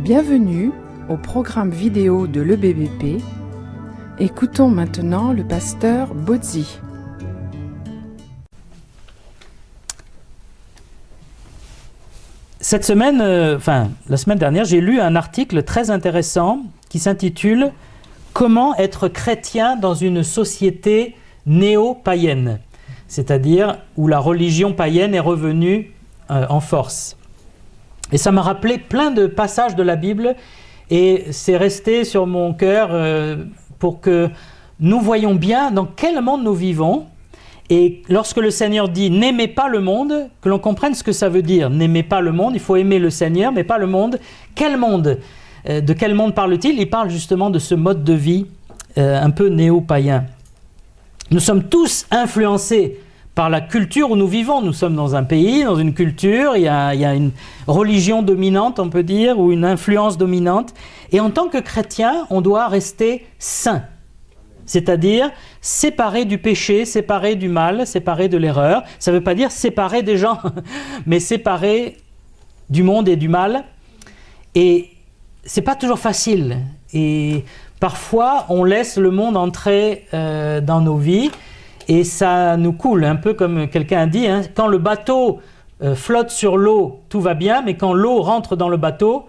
Bienvenue au programme vidéo de l'EBBP. Écoutons maintenant le pasteur Bozzi. Cette semaine, la semaine dernière, j'ai lu un article très intéressant qui s'intitule « Comment être chrétien dans une société néo-païenne », c'est-à-dire où la religion païenne est revenue en force. Et ça m'a rappelé plein de passages de la Bible et c'est resté sur mon cœur pour que nous voyions bien dans quel monde nous vivons. Et lorsque le Seigneur dit « n'aimez pas le monde », que l'on comprenne ce que ça veut dire. N'aimez pas le monde, il faut aimer le Seigneur, mais pas le monde. Quel monde ? De quel monde parle-t-il ? Il parle justement de ce mode de vie un peu néo-païen. Nous sommes tous influencés par la culture où nous vivons. Nous sommes dans un pays, dans une culture, il y a une religion dominante, on peut dire, ou une influence dominante. Et en tant que chrétien, on doit rester saint. C'est-à-dire séparé du péché, séparé du mal, séparé de l'erreur. Ça ne veut pas dire séparé des gens, mais séparé du monde et du mal. Et ce n'est pas toujours facile. Et parfois, on laisse le monde entrer dans nos vies et ça nous coule, un peu comme quelqu'un a dit, hein, quand le bateau flotte sur l'eau, tout va bien, mais quand l'eau rentre dans le bateau,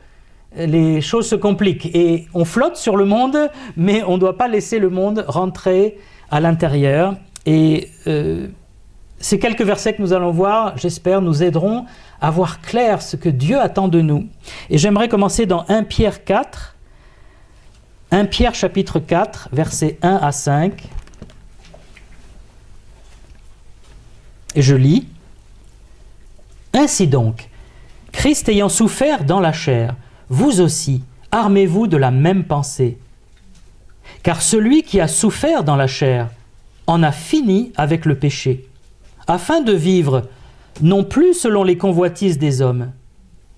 les choses se compliquent. Et on flotte sur le monde, mais on ne doit pas laisser le monde rentrer à l'intérieur. Et ces quelques versets que nous allons voir, j'espère, nous aideront à voir clair ce que Dieu attend de nous. Et j'aimerais commencer dans 1 Pierre 4, 1 Pierre chapitre 4, versets 1 à 5. Et je lis. « Ainsi donc, Christ ayant souffert dans la chair, vous aussi, armez-vous de la même pensée. Car celui qui a souffert dans la chair en a fini avec le péché, afin de vivre non plus selon les convoitises des hommes,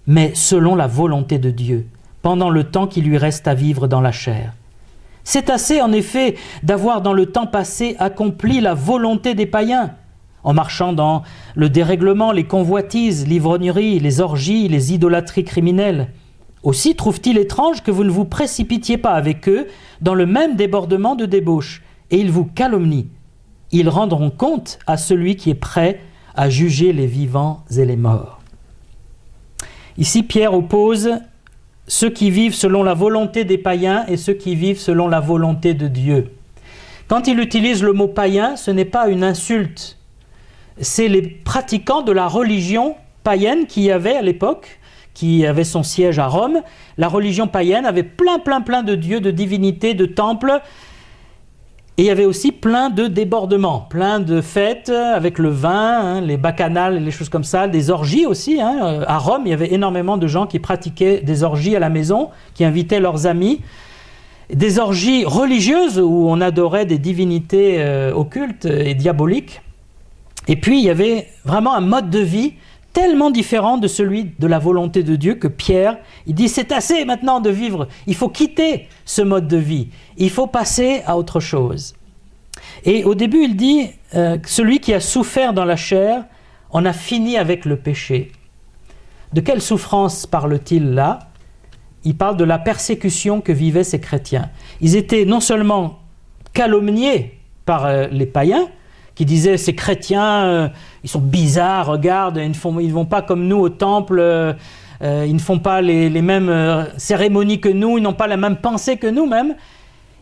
mais selon la volonté de Dieu, pendant le temps qui lui reste à vivre dans la chair. C'est assez, en effet, d'avoir dans le temps passé accompli la volonté des païens, en marchant dans le dérèglement, les convoitises, l'ivrognerie, les orgies, les idolâtries criminelles. Aussi trouve-t-il étrange que vous ne vous précipitiez pas avec eux dans le même débordement de débauche, et ils vous calomnient. Ils rendront compte à celui qui est prêt à juger les vivants et les morts. » Ici, Pierre oppose ceux qui vivent selon la volonté des païens et ceux qui vivent selon la volonté de Dieu. Quand il utilise le mot païen, ce n'est pas une insulte. C'est les pratiquants de la religion païenne qu'il y avait à l'époque, qui avait son siège à Rome. La religion païenne avait plein de dieux, de divinités, de temples. Et il y avait aussi plein de débordements, plein de fêtes avec le vin, les bacchanales, les choses comme ça, des orgies aussi. À Rome, il y avait énormément de gens qui pratiquaient des orgies à la maison, qui invitaient leurs amis. Des orgies religieuses où on adorait des divinités occultes et diaboliques. Et puis, il y avait vraiment un mode de vie tellement différent de celui de la volonté de Dieu que Pierre, il dit « c'est assez maintenant de vivre, il faut quitter ce mode de vie, il faut passer à autre chose ». Et au début, il dit « celui qui a souffert dans la chair en a fini avec le péché ». De quelle souffrance parle-t-il là ? Il parle de la persécution que vivaient ces chrétiens. Ils étaient non seulement calomniés par les païens, qui disaient ces chrétiens, ils sont bizarres, regarde, ils ne vont pas comme nous au temple, ils ne font pas les mêmes cérémonies que nous, ils n'ont pas la même pensée que nous-mêmes.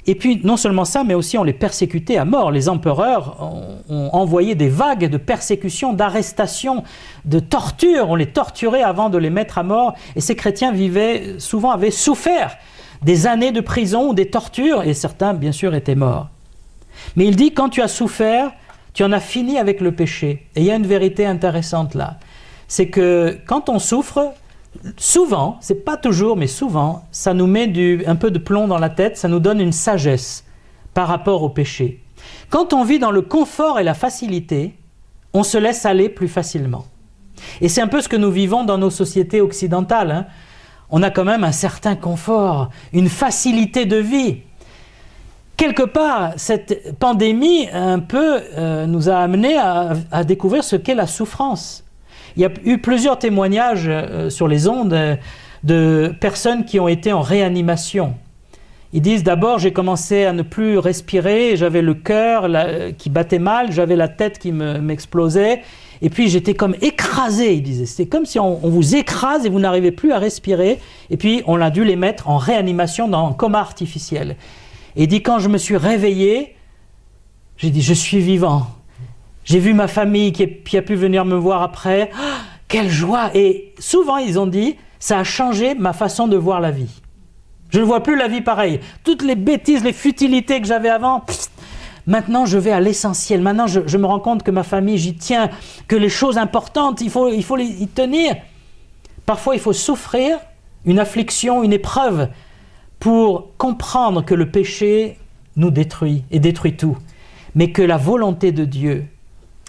Et puis non seulement ça, mais aussi on les persécutait à mort. Les empereurs ont envoyé des vagues de persécutions, d'arrestations, de tortures. On les torturait avant de les mettre à mort. Et ces chrétiens avaient souffert des années de prison ou des tortures, et certains bien sûr étaient morts. Mais il dit quand tu as souffert, tu en as fini avec le péché. Et il y a une vérité intéressante là. C'est que quand on souffre, souvent, c'est pas toujours, mais souvent, ça nous met un peu de plomb dans la tête, ça nous donne une sagesse par rapport au péché. Quand on vit dans le confort et la facilité, on se laisse aller plus facilement. Et c'est un peu ce que nous vivons dans nos sociétés occidentales. On a quand même un certain confort, une facilité de vie. Quelque part, cette pandémie un peu nous a amené à découvrir ce qu'est la souffrance. Il y a eu plusieurs témoignages sur les ondes de personnes qui ont été en réanimation. Ils disent d'abord, j'ai commencé à ne plus respirer, j'avais le cœur qui battait mal, j'avais la tête qui m'explosait, et puis j'étais comme écrasé, ils disaient. C'était comme si on vous écrase et vous n'arrivez plus à respirer, et puis on a dû les mettre en réanimation dans un coma artificiel. Et il dit, quand je me suis réveillé, j'ai dit, je suis vivant. J'ai vu ma famille qui a pu venir me voir après. Oh, quelle joie! Et souvent, ils ont dit, ça a changé ma façon de voir la vie. Je ne vois plus la vie pareille. Toutes les bêtises, les futilités que j'avais avant, maintenant je vais à l'essentiel. Maintenant je me rends compte que ma famille, j'y tiens, que les choses importantes, il faut y tenir. Parfois il faut souffrir une affliction, une épreuve pour comprendre que le péché nous détruit et détruit tout. Mais que la volonté de Dieu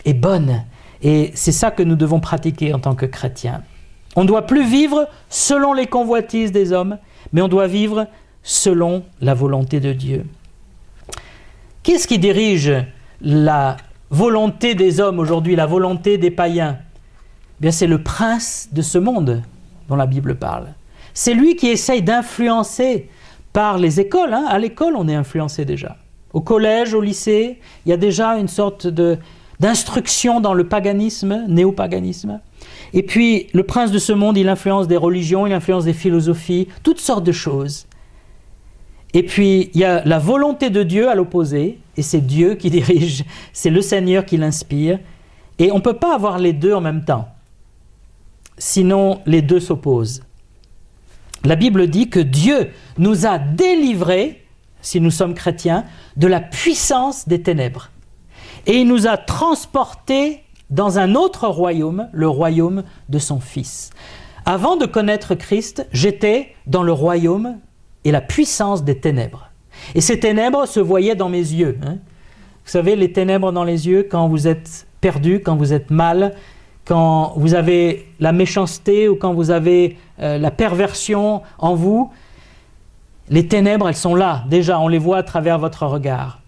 est bonne. Et c'est ça que nous devons pratiquer en tant que chrétiens. On ne doit plus vivre selon les convoitises des hommes, mais on doit vivre selon la volonté de Dieu. Qu'est-ce qui dirige la volonté des hommes aujourd'hui, la volonté des païens? Bien, c'est le prince de ce monde dont la Bible parle. C'est lui qui essaye d'influencer par les écoles. À l'école, on est influencé déjà. Au collège, au lycée, il y a déjà une sorte d'instruction dans le paganisme, néopaganisme. Et puis, le prince de ce monde, il influence des religions, il influence des philosophies, toutes sortes de choses. Et puis, il y a la volonté de Dieu à l'opposé, et c'est Dieu qui dirige, c'est le Seigneur qui l'inspire. Et on ne peut pas avoir les deux en même temps. Sinon, les deux s'opposent. La Bible dit que Dieu nous a délivrés, si nous sommes chrétiens, de la puissance des ténèbres. Et il nous a transportés dans un autre royaume, le royaume de son Fils. Avant de connaître Christ, j'étais dans le royaume et la puissance des ténèbres. Et ces ténèbres se voyaient dans mes yeux. Vous savez, les ténèbres dans les yeux, quand vous êtes perdu, quand vous êtes mal, quand vous avez la méchanceté ou quand vous avez la perversion en vous, les ténèbres, elles sont là. Déjà, on les voit à travers votre regard.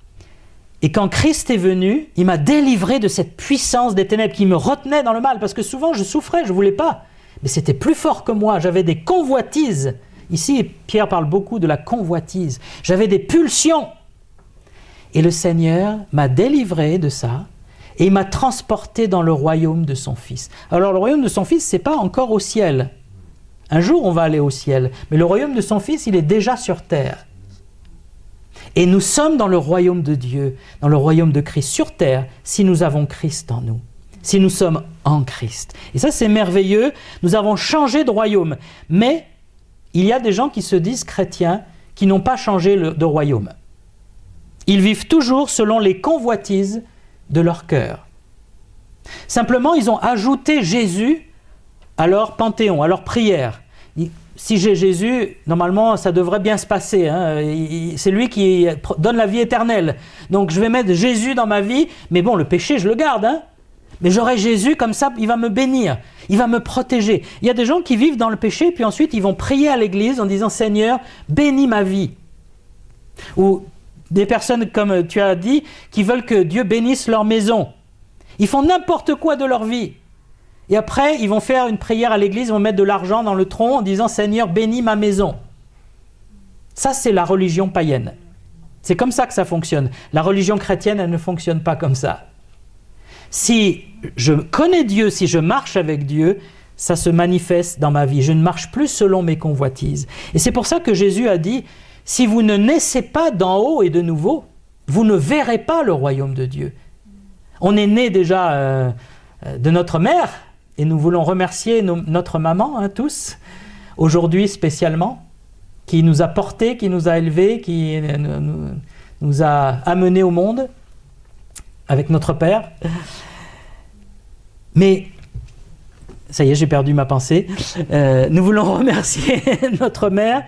Et quand Christ est venu, il m'a délivré de cette puissance des ténèbres qui me retenait dans le mal, parce que souvent je souffrais, je ne voulais pas. Mais c'était plus fort que moi, j'avais des convoitises. Ici, Pierre parle beaucoup de la convoitise. J'avais des pulsions. Et le Seigneur m'a délivré de ça, et il m'a transporté dans le royaume de son Fils. Alors le royaume de son Fils, ce n'est pas encore au ciel. Un jour, on va aller au ciel. Mais le royaume de son Fils, il est déjà sur terre. Et nous sommes dans le royaume de Dieu, dans le royaume de Christ sur terre, si nous avons Christ en nous, si nous sommes en Christ. Et ça, c'est merveilleux. Nous avons changé de royaume. Mais il y a des gens qui se disent chrétiens, qui n'ont pas changé de royaume. Ils vivent toujours selon les convoitises de leur cœur. Simplement, ils ont ajouté Jésus à leur panthéon, à leur prière. Si j'ai Jésus, normalement, ça devrait bien se passer. C'est lui qui donne la vie éternelle. Donc, je vais mettre Jésus dans ma vie. Mais bon, le péché, je le garde. Mais j'aurai Jésus, comme ça, il va me bénir. Il va me protéger. Il y a des gens qui vivent dans le péché, puis ensuite, ils vont prier à l'église en disant « Seigneur, bénis ma vie ». Ou des personnes, comme tu as dit, qui veulent que Dieu bénisse leur maison. Ils font n'importe quoi de leur vie. Et après, ils vont faire une prière à l'église, ils vont mettre de l'argent dans le tronc en disant « Seigneur, bénis ma maison ». Ça, c'est la religion païenne. C'est comme ça que ça fonctionne. La religion chrétienne, elle ne fonctionne pas comme ça. Si je connais Dieu, si je marche avec Dieu, ça se manifeste dans ma vie. Je ne marche plus selon mes convoitises. Et c'est pour ça que Jésus a dit « Si vous ne naissez pas d'en haut et de nouveau, vous ne verrez pas le royaume de Dieu. » On est né déjà de notre mère, et nous voulons remercier notre maman, tous, aujourd'hui spécialement, qui nous a portés, qui nous a élevés, qui nous a amenés au monde, avec notre père. Mais, ça y est, j'ai perdu ma pensée. Nous voulons remercier notre mère.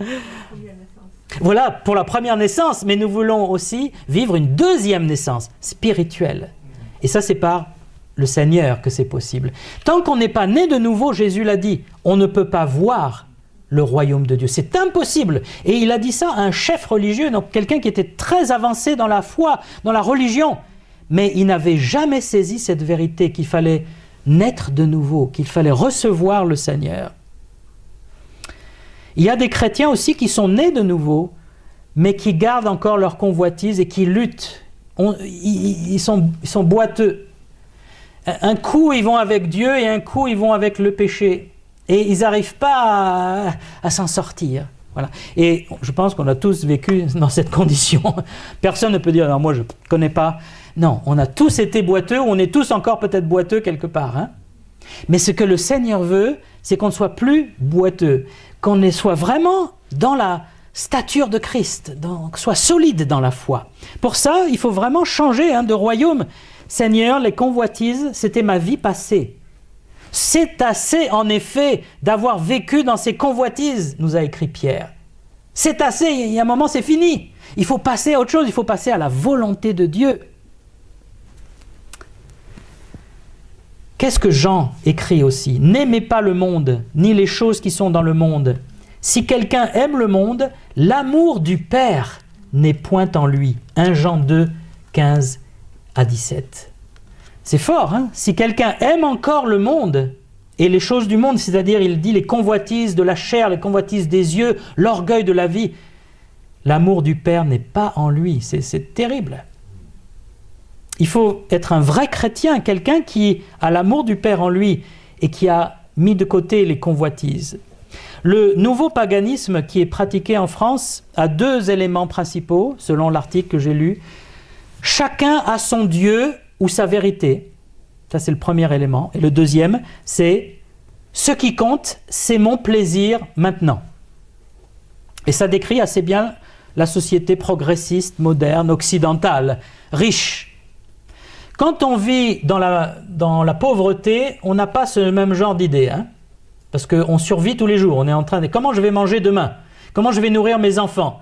Voilà, pour la première naissance, mais nous voulons aussi vivre une deuxième naissance spirituelle. Et ça, c'est par le Seigneur que c'est possible. Tant qu'on n'est pas né de nouveau, Jésus l'a dit, on ne peut pas voir le royaume de Dieu. C'est impossible. Et il a dit ça à un chef religieux, donc quelqu'un qui était très avancé dans la foi, dans la religion. Mais il n'avait jamais saisi cette vérité qu'il fallait naître de nouveau, qu'il fallait recevoir le Seigneur. Il y a des chrétiens aussi qui sont nés de nouveau, mais qui gardent encore leur convoitise et qui luttent. Ils sont boiteux. Un coup, ils vont avec Dieu et un coup, ils vont avec le péché. Et ils n'arrivent pas à s'en sortir. Voilà. Et je pense qu'on a tous vécu dans cette condition. Personne ne peut dire « non, moi je ne connais pas ». Non, on a tous été boiteux, on est tous encore peut-être boiteux quelque part. Hein. Mais ce que le Seigneur veut, c'est qu'on ne soit plus boiteux, qu'on soit vraiment dans la stature de Christ, qu'on soit solide dans la foi. Pour ça, il faut vraiment changer de royaume. Seigneur, les convoitises, c'était ma vie passée. C'est assez, en effet, d'avoir vécu dans ces convoitises, nous a écrit Pierre. C'est assez, il y a un moment, c'est fini. Il faut passer à autre chose, il faut passer à la volonté de Dieu. Qu'est-ce que Jean écrit aussi ? N'aimez pas le monde, ni les choses qui sont dans le monde. Si quelqu'un aime le monde, l'amour du Père n'est point en lui. 1 Jean 2, 15 à 17. C'est fort, hein ? Si quelqu'un aime encore le monde et les choses du monde, c'est-à-dire, il dit les convoitises de la chair, les convoitises des yeux, l'orgueil de la vie, l'amour du Père n'est pas en lui. C'est terrible. Il faut être un vrai chrétien, quelqu'un qui a l'amour du Père en lui et qui a mis de côté les convoitises. Le nouveau paganisme qui est pratiqué en France a 2 éléments principaux, selon l'article que j'ai lu. Chacun a son Dieu ou sa vérité. Ça, c'est le premier élément. Et le deuxième, c'est « ce qui compte, c'est mon plaisir maintenant ». Et ça décrit assez bien la société progressiste, moderne, occidentale, riche. Quand on vit dans la pauvreté, on n'a pas ce même genre d'idée, hein, parce qu'on survit tous les jours. On est en train de « comment je vais manger demain ? Comment je vais nourrir mes enfants ?»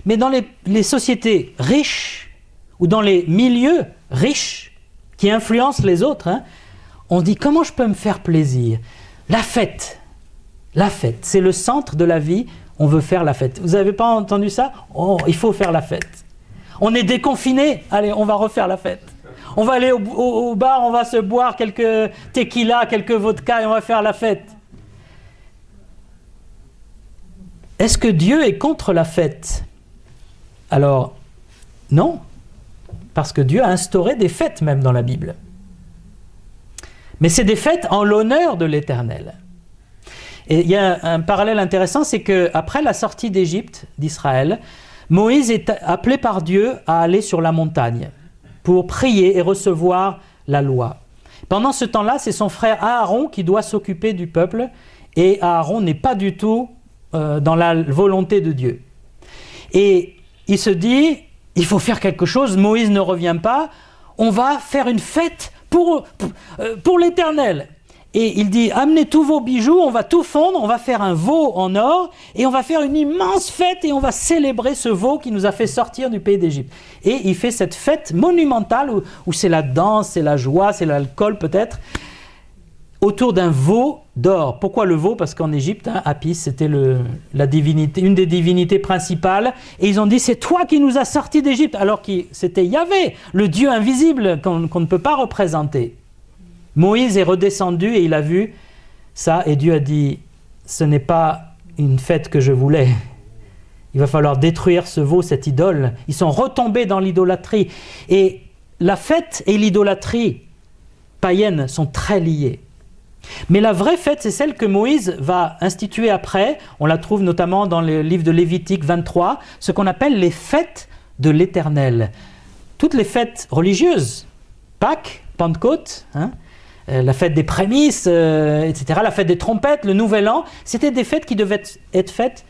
Mais dans les sociétés riches, ou dans les milieux riches, qui influencent les autres, hein, on se dit « comment je peux me faire plaisir ?» La fête, c'est le centre de la vie, on veut faire la fête. Vous n'avez pas entendu ça ? Oh, il faut faire la fête. On est déconfiné, allez, on va refaire la fête. On va aller au bar, on va se boire quelques tequila, quelques vodka et on va faire la fête. Est-ce que Dieu est contre la fête ? Alors, non. Parce que Dieu a instauré des fêtes même dans la Bible. Mais c'est des fêtes en l'honneur de l'Éternel. Et il y a un parallèle intéressant, c'est qu'après la sortie d'Égypte, d'Israël, Moïse est appelé par Dieu à aller sur la montagne pour prier et recevoir la loi. Pendant ce temps-là, c'est son frère Aaron qui doit s'occuper du peuple, et Aaron n'est pas du tout dans la volonté de Dieu. Et il se dit, il faut faire quelque chose, Moïse ne revient pas, on va faire une fête pour l'Éternel. Et il dit, amenez tous vos bijoux, on va tout fondre, on va faire un veau en or, et on va faire une immense fête, et on va célébrer ce veau qui nous a fait sortir du pays d'Égypte. Et il fait cette fête monumentale, où c'est la danse, c'est la joie, c'est l'alcool peut-être, autour d'un veau d'or. Pourquoi le veau ? Parce qu'en Égypte, Apis, c'était la divinité, une des divinités principales, et ils ont dit, c'est toi qui nous as sortis d'Égypte, alors que c'était Yahvé, le Dieu invisible qu'on ne peut pas représenter. Moïse est redescendu et il a vu ça, et Dieu a dit, ce n'est pas une fête que je voulais. Il va falloir détruire ce veau, cette idole. Ils sont retombés dans l'idolâtrie. Et la fête et l'idolâtrie païenne sont très liées. Mais la vraie fête, c'est celle que Moïse va instituer après. On la trouve notamment dans le livre de Lévitique 23, ce qu'on appelle les fêtes de l'Éternel. Toutes les fêtes religieuses, Pâques, Pentecôte, la fête des prémices, etc., la fête des trompettes, le Nouvel An, c'était des fêtes qui devaient être faites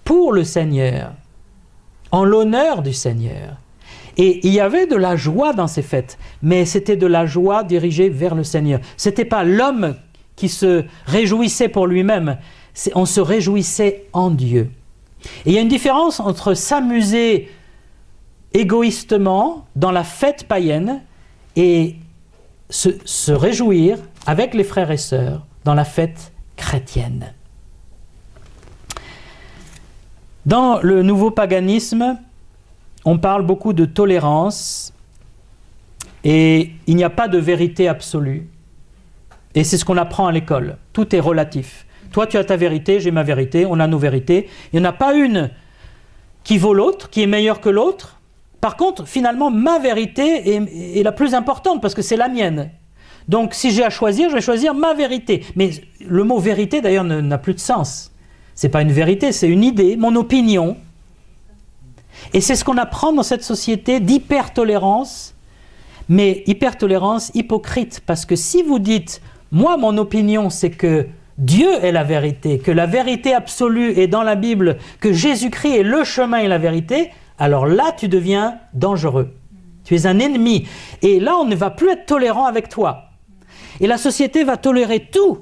pour le Seigneur, en l'honneur du Seigneur. Et il y avait de la joie dans ces fêtes, mais c'était de la joie dirigée vers le Seigneur. Ce n'était pas l'homme qui se réjouissait pour lui-même, on se réjouissait en Dieu. Et il y a une différence entre s'amuser égoïstement dans la fête païenne et se réjouir avec les frères et sœurs dans la fête chrétienne. Dans le nouveau paganisme, on parle beaucoup de tolérance et il n'y a pas de vérité absolue. Et c'est ce qu'on apprend à l'école. Tout est relatif. Toi, tu as ta vérité, j'ai ma vérité, on a nos vérités. Il n'y en a pas une qui vaut l'autre, qui est meilleure que l'autre. Par contre, finalement, ma vérité est la plus importante parce que c'est la mienne. Donc, si j'ai à choisir, je vais choisir ma vérité. Mais le mot vérité, d'ailleurs, n'a plus de sens. Ce n'est pas une vérité, c'est une idée, mon opinion. Et c'est ce qu'on apprend dans cette société d'hyper-tolérance, mais hyper-tolérance hypocrite. Parce que si vous dites, moi, mon opinion, c'est que Dieu est la vérité, que la vérité absolue est dans la Bible, que Jésus-Christ est le chemin et la vérité, alors là, tu deviens dangereux. Tu es un ennemi. Et là, on ne va plus être tolérant avec toi. Et la société va tolérer tout,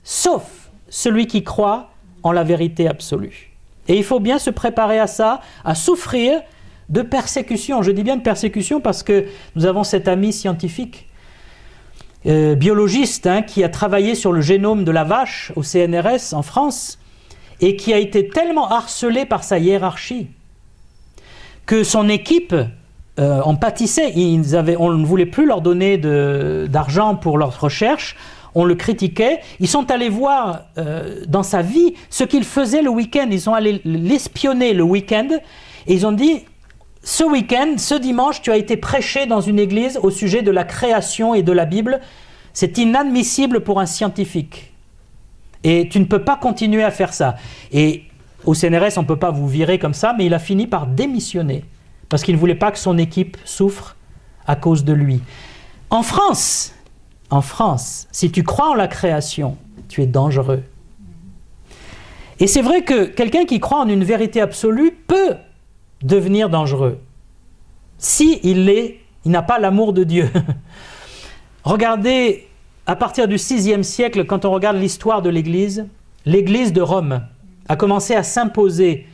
sauf celui qui croit en la vérité absolue. Et il faut bien se préparer à ça, à souffrir de persécution. Je dis bien de persécution parce que nous avons cet ami scientifique, biologiste, qui a travaillé sur le génome de la vache au CNRS en France et qui a été tellement harcelé par sa hiérarchie que son équipe en pâtissait. On ne voulait plus leur donner d'argent pour leurs recherches. On le critiquait. Ils sont allés voir dans sa vie ce qu'il faisait le week-end. Ils sont allés l'espionner le week-end et ils ont dit, ce week-end, ce dimanche, tu as été prêché dans une église au sujet de la création et de la Bible. C'est inadmissible pour un scientifique. Et tu ne peux pas continuer à faire ça. Et au CNRS, on ne peut pas vous virer comme ça, mais il a fini par démissionner parce qu'il ne voulait pas que son équipe souffre à cause de lui. En France, si tu crois en la création, tu es dangereux. Et c'est vrai que quelqu'un qui croit en une vérité absolue peut devenir dangereux si il n'a pas l'amour de Dieu. Regardez, à partir du VIe siècle, quand on regarde l'histoire de l'Église de Rome a commencé à s'imposer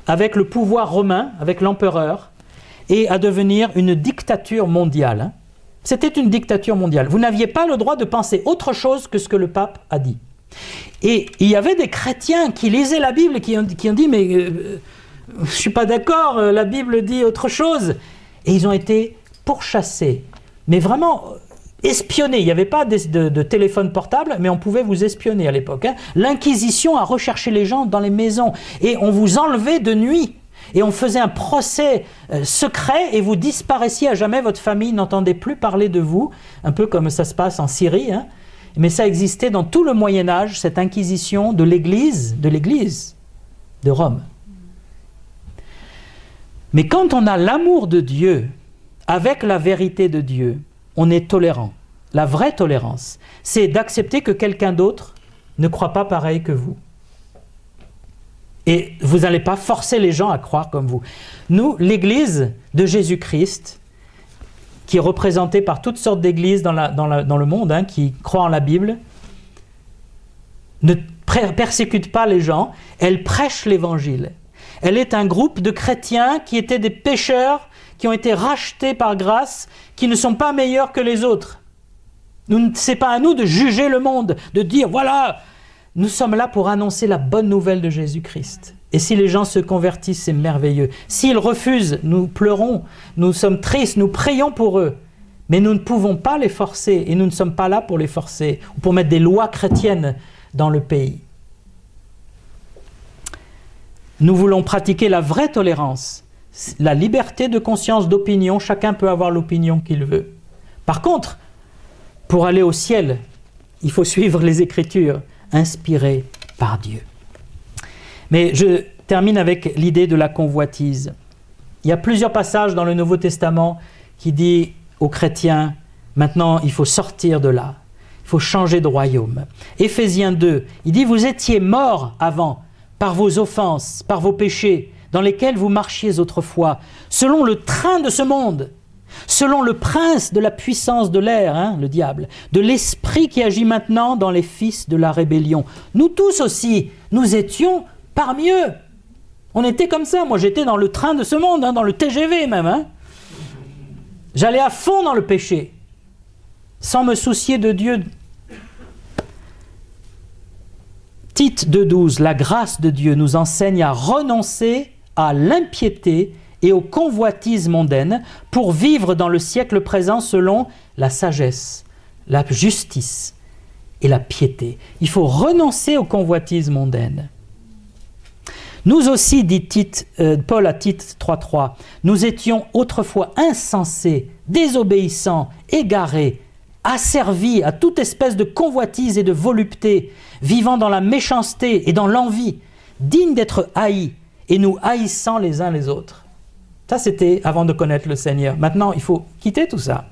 avec le pouvoir romain, avec l'empereur, et à devenir une dictature mondiale. C'était une dictature mondiale. Vous n'aviez pas le droit de penser autre chose que ce que le pape a dit. Et il y avait des chrétiens qui lisaient la Bible et qui ont dit « mais je ne suis pas d'accord, la Bible dit autre chose ». Et ils ont été pourchassés, mais vraiment espionnés. Il n'y avait pas de téléphone portable, mais on pouvait vous espionner à l'époque. L'Inquisition a recherché les gens dans les maisons et on vous enlevait de nuit. Et on faisait un procès secret et vous disparaissiez à jamais, votre famille n'entendait plus parler de vous, un peu comme ça se passe en Syrie. Mais ça existait dans tout le Moyen-Âge, cette inquisition de l'Église de Rome. Mais quand on a l'amour de Dieu, avec la vérité de Dieu, on est tolérant. La vraie tolérance, c'est d'accepter que quelqu'un d'autre ne croit pas pareil que vous. Et vous n'allez pas forcer les gens à croire comme vous. Nous, l'Église de Jésus-Christ, qui est représentée par toutes sortes d'églises dans le monde, qui croient en la Bible, ne persécute pas les gens, elle prêche l'Évangile. Elle est un groupe de chrétiens qui étaient des pécheurs, qui ont été rachetés par grâce, qui ne sont pas meilleurs que les autres. Ce n'est pas à nous de juger le monde, de dire voilà, nous sommes là pour annoncer la bonne nouvelle de Jésus-Christ. Et si les gens se convertissent, c'est merveilleux. S'ils refusent, nous pleurons, nous sommes tristes, nous prions pour eux. Mais nous ne pouvons pas les forcer, et nous ne sommes pas là pour les forcer, ou pour mettre des lois chrétiennes dans le pays. Nous voulons pratiquer la vraie tolérance, la liberté de conscience, d'opinion. Chacun peut avoir l'opinion qu'il veut. Par contre, pour aller au ciel, il faut suivre les Écritures, inspirées par Dieu. Mais je termine avec l'idée de la convoitise. Il y a plusieurs passages dans le Nouveau Testament qui disent aux chrétiens, maintenant il faut sortir de là, il faut changer de royaume. Éphésiens 2, il dit, vous étiez morts avant, par vos offenses, par vos péchés, dans lesquels vous marchiez autrefois, selon le train de ce monde, selon le prince de la puissance de l'air, le diable, de l'esprit qui agit maintenant dans les fils de la rébellion. Nous tous aussi, nous étions parmi eux. On était comme ça. Moi, j'étais dans le train de ce monde, dans le TGV même. J'allais à fond dans le péché, sans me soucier de Dieu. Tite 2,12, la grâce de Dieu nous enseigne à renoncer à l'impiété et aux convoitises mondaines pour vivre dans le siècle présent selon la sagesse, la justice et la piété. Il faut renoncer aux convoitises mondaines. Nous aussi, dit Paul à Tite 3.3, nous étions autrefois insensés, désobéissants, égarés, asservis à toute espèce de convoitise et de volupté, vivant dans la méchanceté et dans l'envie, dignes d'être haïs, et nous haïssant les uns les autres. Ça, c'était avant de connaître le Seigneur. Maintenant, il faut quitter tout ça.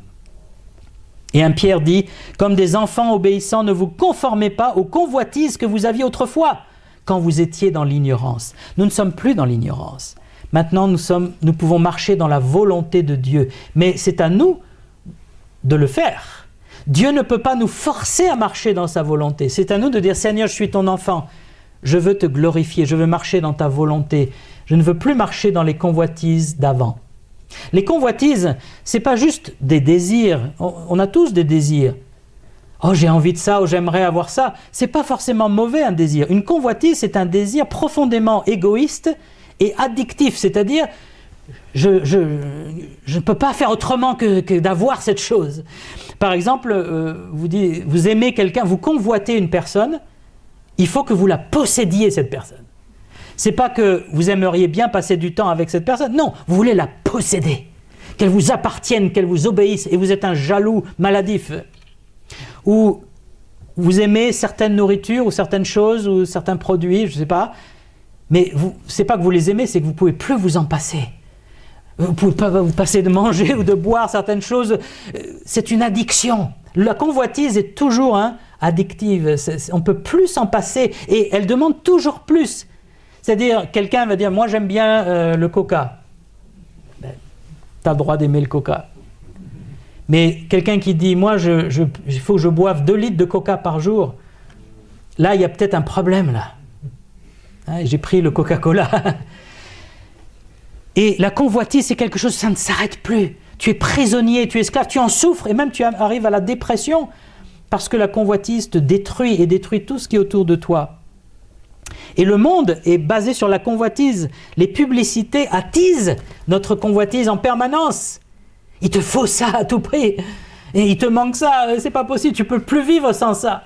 Et 1 Pierre dit, comme des enfants obéissants, ne vous conformez pas aux convoitises que vous aviez autrefois, quand vous étiez dans l'ignorance. Nous ne sommes plus dans l'ignorance. Maintenant, nous pouvons marcher dans la volonté de Dieu. Mais c'est à nous de le faire. Dieu ne peut pas nous forcer à marcher dans sa volonté. C'est à nous de dire, Seigneur, je suis ton enfant. Je veux te glorifier, je veux marcher dans ta volonté. Je ne veux plus marcher dans les convoitises d'avant. Les convoitises, ce n'est pas juste des désirs. On a tous des désirs. Oh, j'ai envie de ça, ou j'aimerais avoir ça. Ce n'est pas forcément mauvais, un désir. Une convoitise, c'est un désir profondément égoïste et addictif. C'est-à-dire, je ne peux pas faire autrement que d'avoir cette chose. Par exemple, vous aimez quelqu'un, vous convoitez une personne, il faut que vous la possédiez, cette personne. C'est pas que vous aimeriez bien passer du temps avec cette personne. Non, vous voulez la posséder. Qu'elle vous appartienne, qu'elle vous obéisse. Et vous êtes un jaloux maladif. Ou vous aimez certaines nourritures ou certaines choses ou certains produits, je ne sais pas. Mais ce n'est pas que vous les aimez, c'est que vous ne pouvez plus vous en passer. Vous ne pouvez pas vous passer de manger ou de boire certaines choses. C'est une addiction. La convoitise est toujours addictive. On ne peut plus s'en passer. Et elle demande toujours plus. C'est-à-dire, quelqu'un va dire, moi j'aime bien le coca. Ben, tu as le droit d'aimer le coca. Mais quelqu'un qui dit, moi il faut que je boive 2 litres de coca par jour, là il y a peut-être un problème là. J'ai pris le Coca-Cola. Et la convoitise, c'est quelque chose, ça ne s'arrête plus. Tu es prisonnier, tu es esclave, tu en souffres, et même tu arrives à la dépression, parce que la convoitise te détruit et détruit tout ce qui est autour de toi. Et le monde est basé sur la convoitise. Les publicités attisent notre convoitise en permanence. Il te faut ça à tout prix. Et il te manque ça, c'est pas possible, tu peux plus vivre sans ça.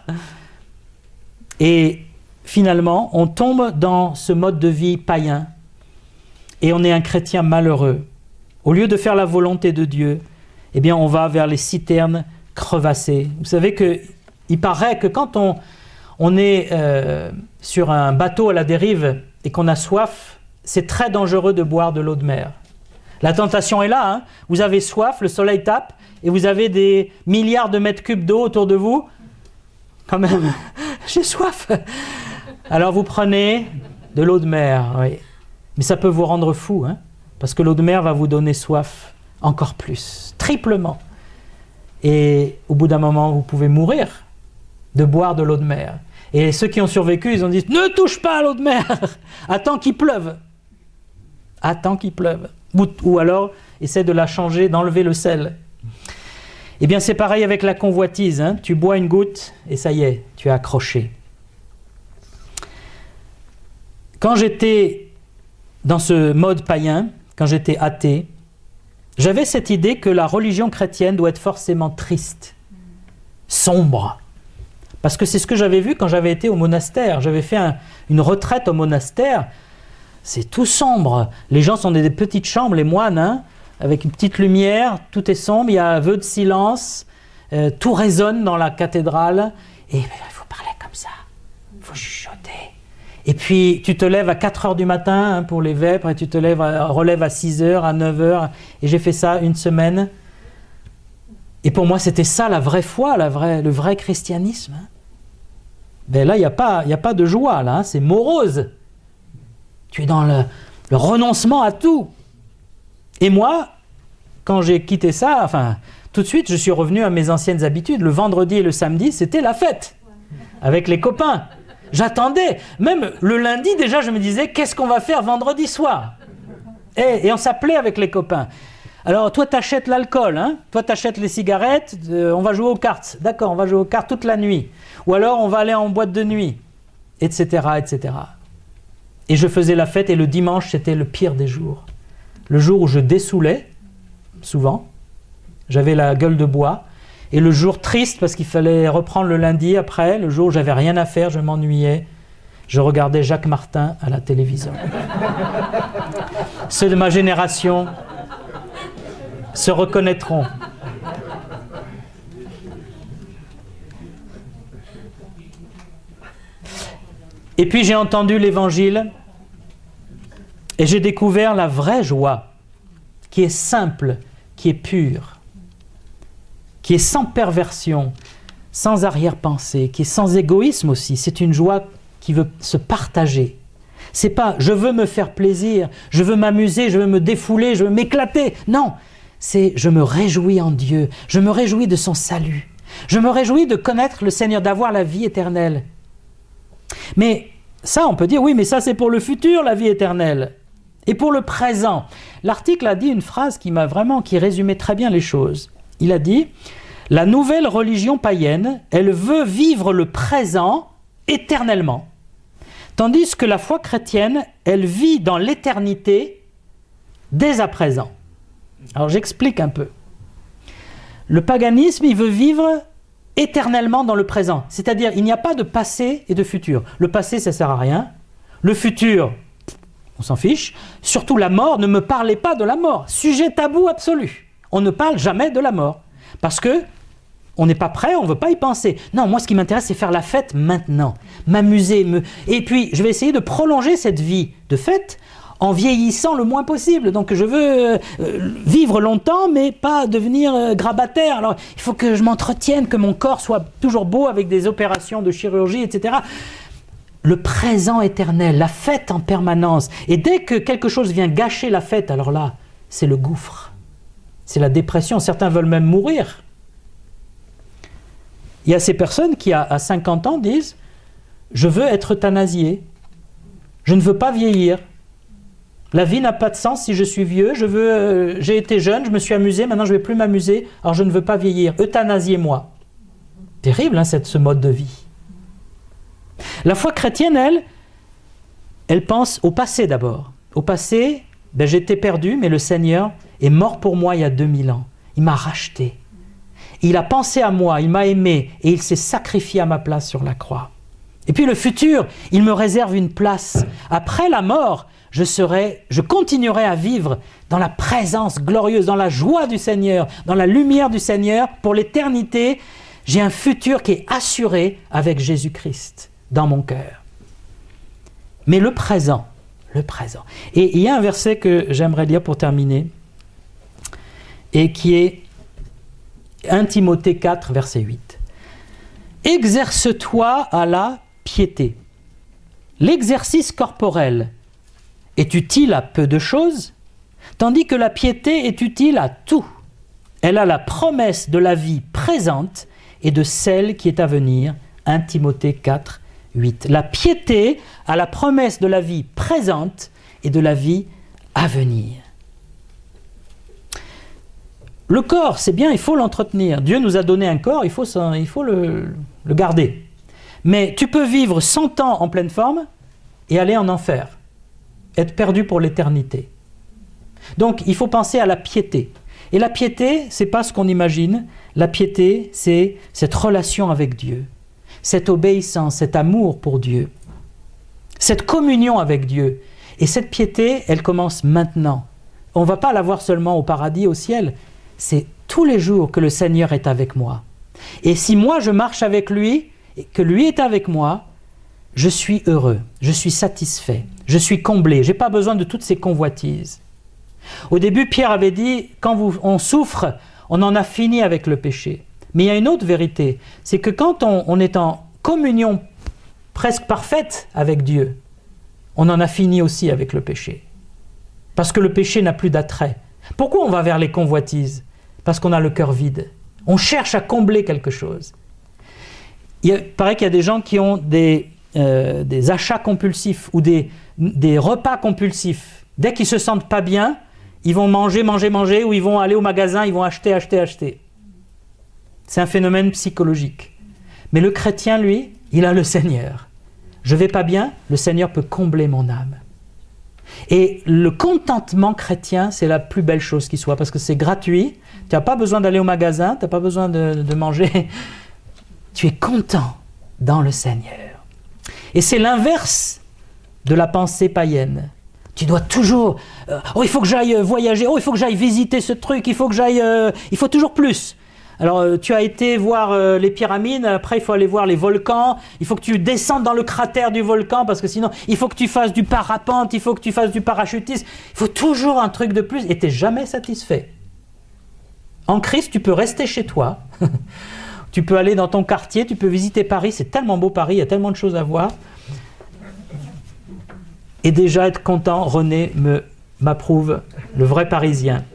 Et finalement, on tombe dans ce mode de vie païen. Et on est un chrétien malheureux. Au lieu de faire la volonté de Dieu, eh bien on va vers les citernes crevassées. Vous savez qu'il paraît que quand on est sur un bateau à la dérive et qu'on a soif, c'est très dangereux de boire de l'eau de mer. La tentation est là, vous avez soif, le soleil tape, et vous avez des milliards de mètres cubes d'eau autour de vous. Quand même, j'ai soif. Alors vous prenez de l'eau de mer, oui. Mais ça peut vous rendre fou, parce que l'eau de mer va vous donner soif encore plus, triplement. Et au bout d'un moment, vous pouvez mourir de boire de l'eau de mer. Et ceux qui ont survécu, ils ont dit « Ne touche pas à l'eau de mer, attends qu'il pleuve. » Attends qu'il pleuve. Ou alors, essaie de la changer, d'enlever le sel. Eh bien, c'est pareil avec la convoitise. Tu bois une goutte et ça y est, tu es accroché. Quand j'étais dans ce mode païen, quand j'étais athée, j'avais cette idée que la religion chrétienne doit être forcément triste, sombre. Parce que c'est ce que j'avais vu quand j'avais été au monastère. J'avais fait une retraite au monastère. C'est tout sombre. Les gens sont dans des petites chambres, les moines, avec une petite lumière, tout est sombre, il y a un vœu de silence, tout résonne dans la cathédrale. Et il faut parler comme ça, il faut chuchoter. Et puis tu te lèves à 4h du matin pour les vêpres, et tu te relèves à 6h, à 9h. Et j'ai fait ça une semaine. Et pour moi, c'était ça la vraie foi, le vrai christianisme. Ben là, il n'y a pas de joie, là, c'est morose. Tu es dans le renoncement à tout. Et moi, quand j'ai quitté ça, tout de suite, je suis revenu à mes anciennes habitudes. Le vendredi et le samedi, c'était la fête, avec les copains. J'attendais. Même le lundi, déjà, je me disais, qu'est-ce qu'on va faire vendredi soir ? Et on s'appelait avec les copains. Alors, toi, t'achètes l'alcool, toi, t'achètes les cigarettes, on va jouer aux cartes. D'accord, on va jouer aux cartes toute la nuit. Ou alors, on va aller en boîte de nuit, etc., etc. Et je faisais la fête, et le dimanche, c'était le pire des jours. Le jour où je dessoulais, souvent, j'avais la gueule de bois, Et le jour triste, parce qu'il fallait reprendre le lundi après, le jour où j'avais rien à faire, je m'ennuyais, je regardais Jacques Martin à la télévision. Ceux de ma génération se reconnaîtront. Et puis j'ai entendu l'évangile et j'ai découvert la vraie joie, qui est simple, qui est pure, qui est sans perversion, sans arrière-pensée, qui est sans égoïsme aussi. C'est une joie qui veut se partager. C'est pas « je veux me faire plaisir, je veux m'amuser, je veux me défouler, je veux m'éclater ». Non, c'est « je me réjouis en Dieu, je me réjouis de son salut, je me réjouis de connaître le Seigneur, d'avoir la vie éternelle ». Mais ça, on peut dire « oui, mais ça c'est pour le futur, la vie éternelle ». Et pour le présent, l'article a dit une phrase qui résumait très bien les choses. Il a dit « La nouvelle religion païenne, elle veut vivre le présent éternellement, tandis que la foi chrétienne, elle vit dans l'éternité dès à présent. » Alors j'explique un peu. Le paganisme, il veut vivre éternellement dans le présent. C'est-à-dire, il n'y a pas de passé et de futur. Le passé, ça ne sert à rien. Le futur, on s'en fiche. Surtout la mort, ne me parlez pas de la mort. Sujet tabou absolu. On ne parle jamais de la mort. Parce que on n'est pas prêt, on ne veut pas y penser. Non, moi ce qui m'intéresse, c'est faire la fête maintenant. M'amuser. Et puis, je vais essayer de prolonger cette vie de fête en vieillissant le moins possible. Donc je veux vivre longtemps, mais pas devenir grabataire. Alors il faut que je m'entretienne, que mon corps soit toujours beau avec des opérations de chirurgie, etc. Le présent éternel, la fête en permanence. Et dès que quelque chose vient gâcher la fête, alors là, c'est le gouffre. C'est la dépression. Certains veulent même mourir. Il y a ces personnes qui, à 50 ans, disent « Je veux être euthanasié. Je ne veux pas vieillir. La vie n'a pas de sens si je suis vieux. J'ai été jeune, je me suis amusé, maintenant je ne vais plus m'amuser, alors je ne veux pas vieillir. Euthanasiez-moi. » Terrible, hein, ce mode de vie. La foi chrétienne, elle pense au passé d'abord. Au passé, j'étais perdu, mais le Seigneur est mort pour moi il y a 2000 ans. Il m'a racheté. Il a pensé à moi, il m'a aimé, et il s'est sacrifié à ma place sur la croix. Et puis le futur, il me réserve une place. Après la mort, je continuerai à vivre dans la présence glorieuse, dans la joie du Seigneur, dans la lumière du Seigneur. Pour l'éternité, j'ai un futur qui est assuré avec Jésus-Christ dans mon cœur. Mais le présent. Et il y a un verset que j'aimerais lire pour terminer, et qui est 1 Timothée 4, verset 8. « Exerce-toi à la piété. L'exercice corporel est utile à peu de choses, tandis que la piété est utile à tout. Elle a la promesse de la vie présente et de celle qui est à venir. » 1 Timothée 4, 8. La piété a la promesse de la vie présente et de la vie à venir. Le corps, c'est bien, il faut l'entretenir. Dieu nous a donné un corps, il faut le garder. Mais tu peux vivre 100 ans en pleine forme et aller en enfer. Être perdu pour l'éternité. Donc, il faut penser à la piété. Et la piété, c'est pas ce qu'on imagine. La piété, c'est cette relation avec Dieu, cette obéissance, cet amour pour Dieu, cette communion avec Dieu. Et cette piété, elle commence maintenant. On ne va pas la voir seulement au paradis, au ciel. C'est tous les jours que le Seigneur est avec moi. Et si moi je marche avec lui, et que lui est avec moi, je suis heureux, je suis satisfait, je suis comblé, je n'ai pas besoin de toutes ces convoitises. Au début, Pierre avait dit, quand on souffre, on en a fini avec le péché. Mais il y a une autre vérité, c'est que quand on est en communion presque parfaite avec Dieu, on en a fini aussi avec le péché. Parce que le péché n'a plus d'attrait. Pourquoi on va vers les convoitises ? Parce qu'on a le cœur vide. On cherche à combler quelque chose. Il paraît qu'il y a des gens qui ont des achats compulsifs ou des repas compulsifs. Dès qu'ils ne se sentent pas bien, ils vont manger, ou ils vont aller au magasin, ils vont acheter. C'est un phénomène psychologique. Mais le chrétien, lui, il a le Seigneur. Je ne vais pas bien, le Seigneur peut combler mon âme. Et le contentement chrétien, c'est la plus belle chose qui soit, parce que c'est gratuit, tu n'as pas besoin d'aller au magasin, tu n'as pas besoin de manger, tu es content dans le Seigneur. Et c'est l'inverse de la pensée païenne. Tu dois toujours, oh il faut que j'aille voyager, oh il faut que j'aille visiter ce truc, il faut toujours plus. Alors tu as été voir les pyramides, après il faut aller voir les volcans, il faut que tu descendes dans le cratère du volcan parce que sinon il faut que tu fasses du parapente, il faut que tu fasses du parachutisme, il faut toujours un truc de plus et tu n'es jamais satisfait. En Christ, tu peux rester chez toi, tu peux aller dans ton quartier, tu peux visiter Paris, c'est tellement beau Paris, il y a tellement de choses à voir. Et déjà être content, René m'approuve, le vrai Parisien.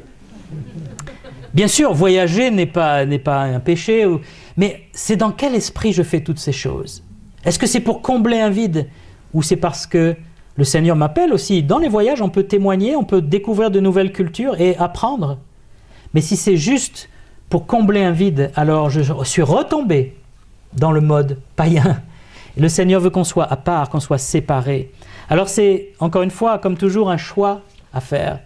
Bien sûr, voyager n'est pas un péché, mais c'est dans quel esprit je fais toutes ces choses? Est-ce que c'est pour combler un vide? Ou c'est parce que le Seigneur m'appelle aussi? Dans les voyages, on peut témoigner, on peut découvrir de nouvelles cultures et apprendre. Mais si c'est juste pour combler un vide, alors je suis retombé dans le mode païen. Le Seigneur veut qu'on soit à part, qu'on soit séparés. Alors c'est, encore une fois, comme toujours, un choix à faire.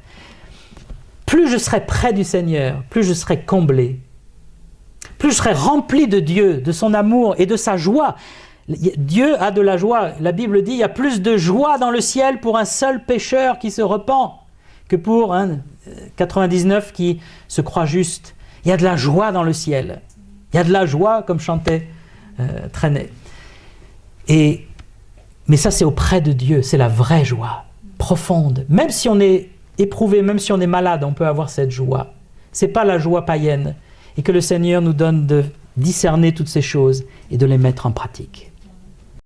Plus je serai près du Seigneur, plus je serai comblé. Plus je serai rempli de Dieu, de son amour et de sa joie. Dieu a de la joie. La Bible dit, il y a plus de joie dans le ciel pour un seul pécheur qui se repent que pour 99 qui se croient justes. Il y a de la joie dans le ciel. Il y a de la joie, comme chantait Trenet. Mais ça, c'est auprès de Dieu. C'est la vraie joie, profonde. Même si on est éprouvé, même si on est malade, on peut avoir cette joie. Ce n'est pas la joie païenne. Et que le Seigneur nous donne de discerner toutes ces choses et de les mettre en pratique.